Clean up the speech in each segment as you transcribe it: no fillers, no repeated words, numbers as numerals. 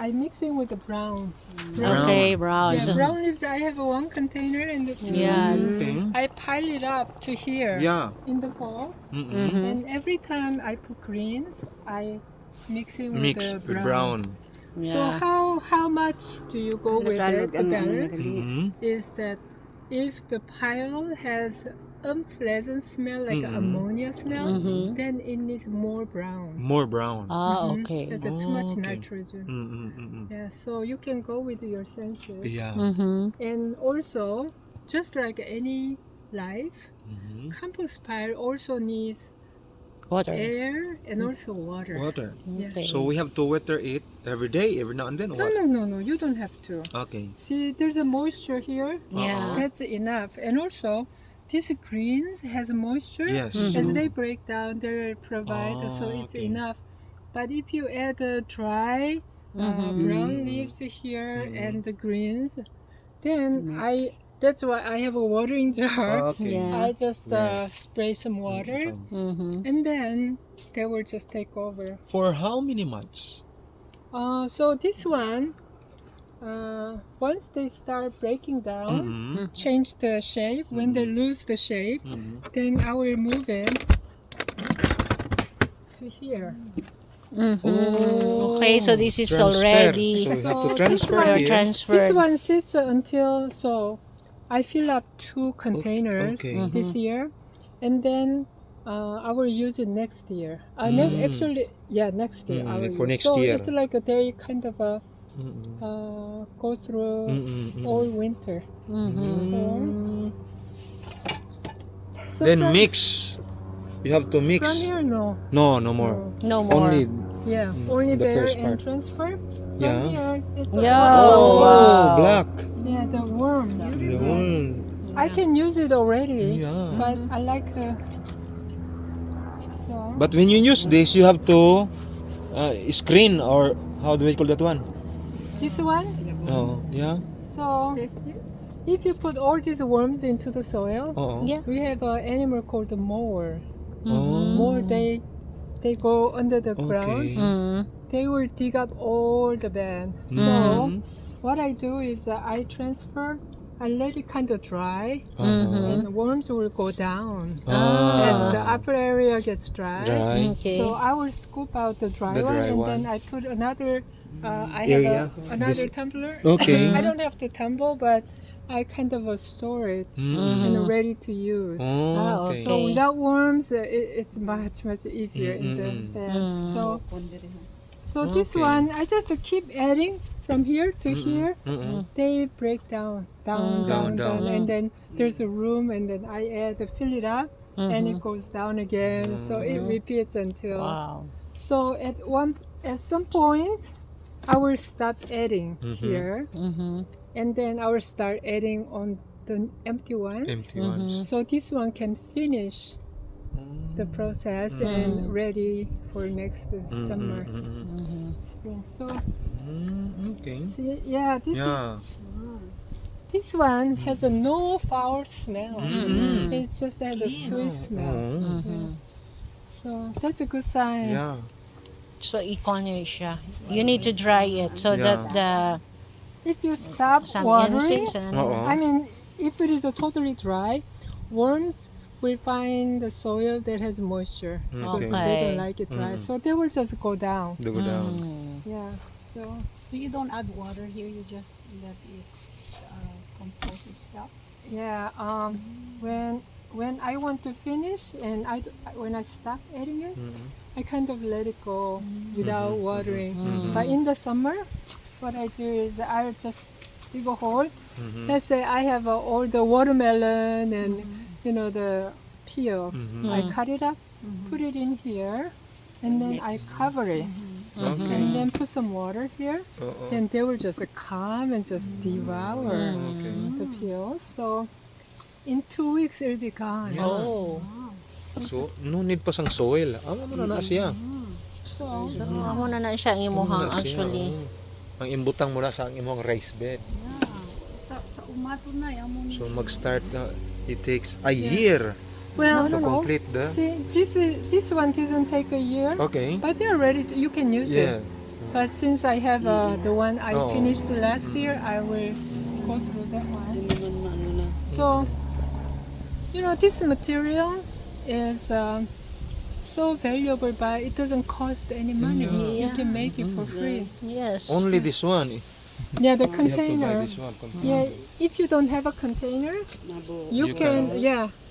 I mixing with the brown. Okay, brown. Yeah, brown leaves. I have one container and the two. Yeah. Okay. I pile it up to here. Yeah. In the fall, Mm-mm. and every time I put greens, I mixing with Mix the with brown. So Yeah. how much do you go with it? The balance Mm-hmm. is that if the pile has unpleasant smell like ammonia smell, then it needs more brown. More brown. Ah, okay. There's too much Okay. nitrogen. Mm-mm-mm. Yeah, so you can go with your senses. Yeah. And also, just like any life, compost pile also needs Water. air and also water. Water. Okay. So we have to water it every day, every now and then. or What? No, you don't have to. Okay. See, there's a moisture here. Yeah. That's enough. And also, these greens has moisture. Yes. As they break down, they provide, so it's okay. enough. But if you add dry brown leaves here and the greens, then that's why I have a watering jar. Okay. Yeah. I just spray some water, and then they will just take over. For how many months? So this one, once they start breaking down, change the shape. When they lose the shape, then I will move it to here. Okay, so this is Transfer. already So we have So to this transfer one- your here. transfer. This one sits until I fill up 2 containers okay. this year, and then I will use it next year. Actually, next year. I will for use. next so year. it's like they kind of go through all winter. So Then from, mix. You have to from mix. here, no. No, no more. No more. Only. Yeah, only the there first and part. transfer. From Yeah. here, it's Yeah. Oh, wow. black. yeah, the worms. The one. I can use it already, Yeah. but I like so But when you use this, you have to screen, or how do we call that one? this one. Oh, yeah. So if you put all these worms into the soil, Oh. Yeah. we have an animal called the mower. Oh. Mower, they go under the ground. Okay. They will dig up all the bed. So what I do is I transfer. I let it kind of dry, and the worms will go down as the upper area gets dry. Dry. Okay. So I will scoop out the dry The one, dry and one. then I put another. I Area. have another tumbler. Okay. I don't have to tumble, but I kind of store it and ready to use. Oh, Ah, okay. So without worms, it's much easier in the bed. So this Okay. one, I just keep adding from here to here. They break down, down, and then there's a room, and then I fill it up, and it goes down again. So it repeats until. Wow. So at some point, I will stop adding here, and then I will start adding on the empty ones. Empty ones. So this one can finish the process and ready for next summer, spring. So Okay. see, Yeah. this one has a no foul smell. It just has a sweet smell. Yeah. So that's a good sign. Yeah. So economy siya. You need to dry it so Yeah. that the If you stop some watering, insects and Oo. I mean, if it is totally dry, worms will find the soil that has moisture because they Okay. don't like it dry. So they will just go down. They go down. Yeah. So So you don't add water here, you just let it compose itself? yeah, when I want to finish and when I stop adding it, I kind of let it go without watering. But in the summer, what I do is I just dig a hole. Let's say I have all the watermelon and the peels. I cut it up, put it in here, and then I cover it. Okay. And then put some water here. Oo. Then they will just come and just devour the peels. So in 2 weeks it'll be gone. oh. So, no need pa sang soil. Amo mo na siya. So So amo na na siya ang imuhang Amo na siya, actually. oo. Ang imbutang mo na sa imong rice bed. Sa umato na, amon. So, mag-start na. It takes a year well, to complete the... see, this one didn't take a year, Okay. but they're ready. You can use Yeah. it. But since I have the one I Oh. finished last year, I will go through that one. So, this material is so valuable, but it doesn't cost any money. You Yeah. can make it for free. Yes. Only this one. Yeah, the You have to buy container. this one. Yeah, if you don't have a container, you can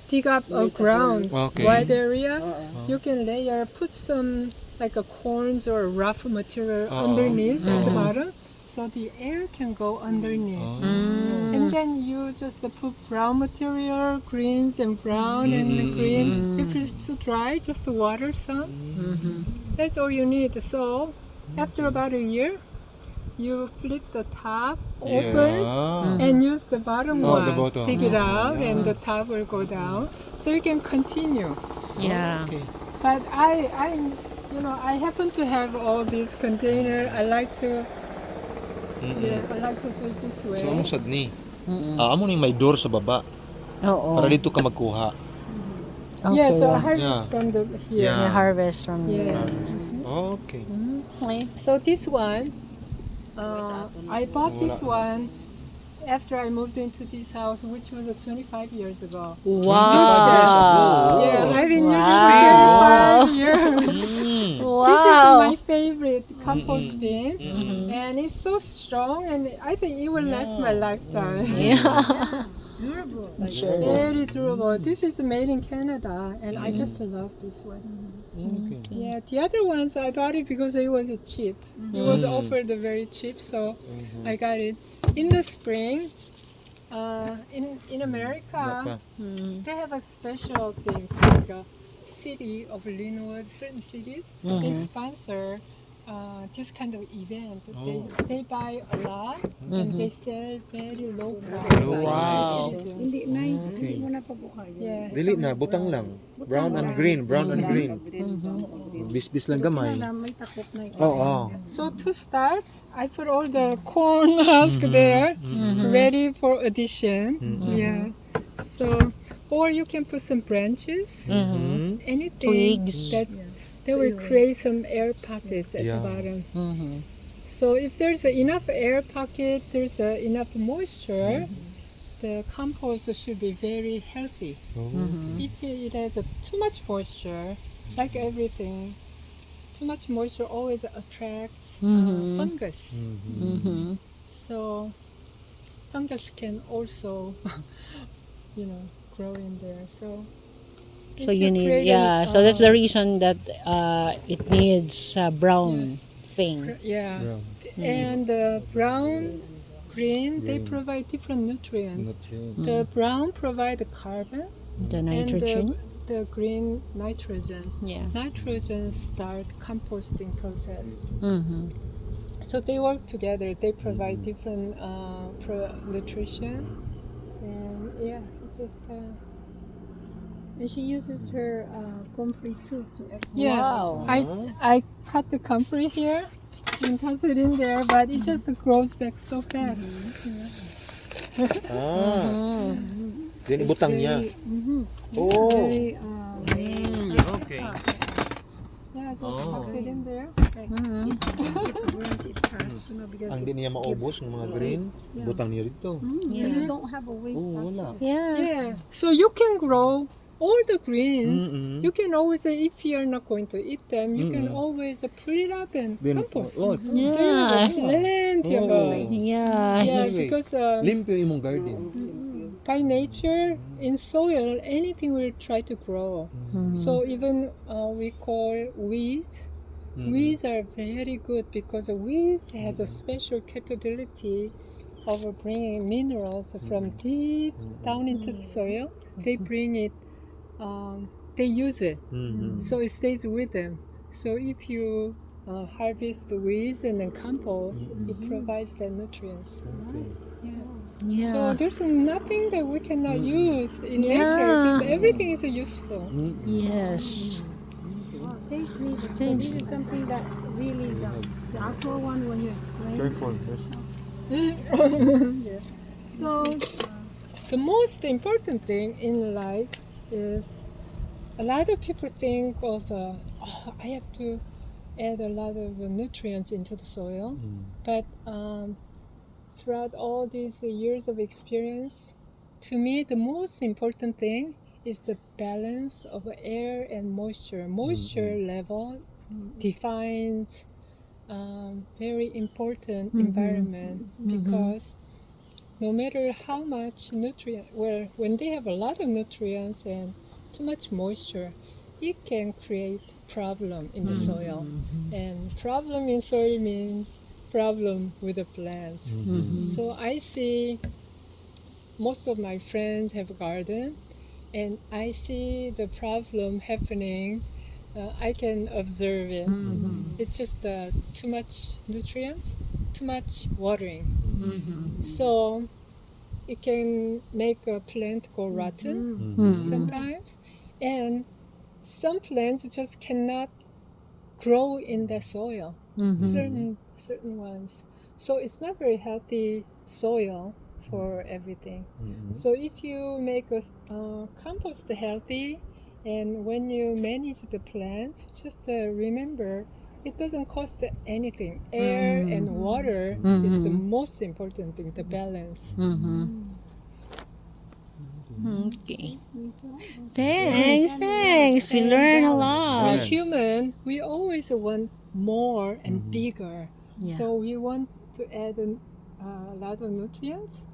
dig up a ground Okay. wide area. You can put some like a corns or rough material underneath at the bottom, so the air can go underneath. And then you just put brown material, greens and brown and green. If it's too dry, just water some. That's all you need. So after about a year, you flip the top open Yeah. and use the bottom Oh, one. the bottom. Dig it out and the top will go down. So you can continue. Yeah. Okay. But I happen to have all these containers. I like to do it this way. So, ano sad ni? Amo ni may door sa baba. Oo. Para dito ka magkuha. Okay. Yeah, so I harvest Yeah. from the here. Yeah. You harvest from Yeah. Okay. Okay. So this one, I bought this one after I moved into this house, which was 25 years ago. Wow. Yeah, I've been using Wow. it 25 years. Wow. This is my favorite compost bin, and it's so strong, and I think it will last my lifetime. Yeah. Durable. Very durable. This is made in Canada, and I just love this one. Okay. Yeah, the other ones I bought it because it was cheap. It was offered very cheap, so I got it. In the spring, in America, they have a special things like a city of Linwood. Certain cities they sponsor this kind of event. They buy a lot and they sell very low price. Wow. Hindi mo na pabukayan. Yeah. Dili na, butang lang. Brown and green. Bis-bis lang gamay. May takot na ito. Oo. So to start, I put all the corn husk there, ready for addition. Yeah. So, or you can put some branches, anything Twigs. that will create some air pockets at the Yeah. bottom. So if there's enough air pocket, there's enough moisture, the compost should be very healthy. If it has too much moisture, like everything, too much moisture always attracts fungus. So fungus can also, grow in there. So So if you need, create so that's the reason that it needs a brown thing. Yeah. And the brown, green, they provide different nutrients. The brown provide the carbon, The nitrogen. and the green nitrogen. Yeah. Nitrogen start composting process. So they work together. They provide different nutrition, and it's just. And she uses her comfrey too to extract. Yeah, Wow. I cut the comfrey here and toss it in there, but it just grows back so fast. Then ibutang niya. Oh. Very, Okay. Yeah, just toss it in there. it burns it fast, because Ang di niya maubos ng mga green, butang niya dito. so you don't have a waste. Oh, wala. Yeah. Yeah, so you can grow all the greens. You can always, if you're not going to eat them, you can always put it up and Then, compost. oh, So you have plenty of Yeah. Yeah, anyways, because limpyo imong garden. by nature, in soil, anything will try to grow. So even we call weeds. Weeds are very good because weeds has a special capability of bringing minerals from deep down into the soil. They bring it, they use it, so it stays with them. So if you harvest the weeds and then compost, it provides the nutrients. Yeah. So there's nothing that we cannot use in Yeah. nature. Just everything is useful. Yes. Thanks, Lisa. So this is something that really, the actual one when you explain. Careful. So the most important thing in life is a lot of people think of I have to add a lot of nutrients into the soil. But throughout all these years of experience, to me, the most important thing is the balance of air and moisture. Moisture level defines very important environment because no matter how much nutrient, well, when they have a lot of nutrients and too much moisture, it can create problem in the soil. And problem in soil means problem with the plants. So I see most of my friends have a garden, and I see the problem happening. I can observe it. It's just too much nutrients, too much watering. So it can make a plant go rotten sometimes, and some plants just cannot grow in the soil. Certain ones. So it's not very healthy soil for everything. So if you make a compost healthy, and when you manage the plants, just remember it doesn't cost anything. Air and water is the most important thing, the balance. Okay. Thanks. We learn a lot. Like human, we always want more and bigger. Yeah. So we want to add a lot of nutrients.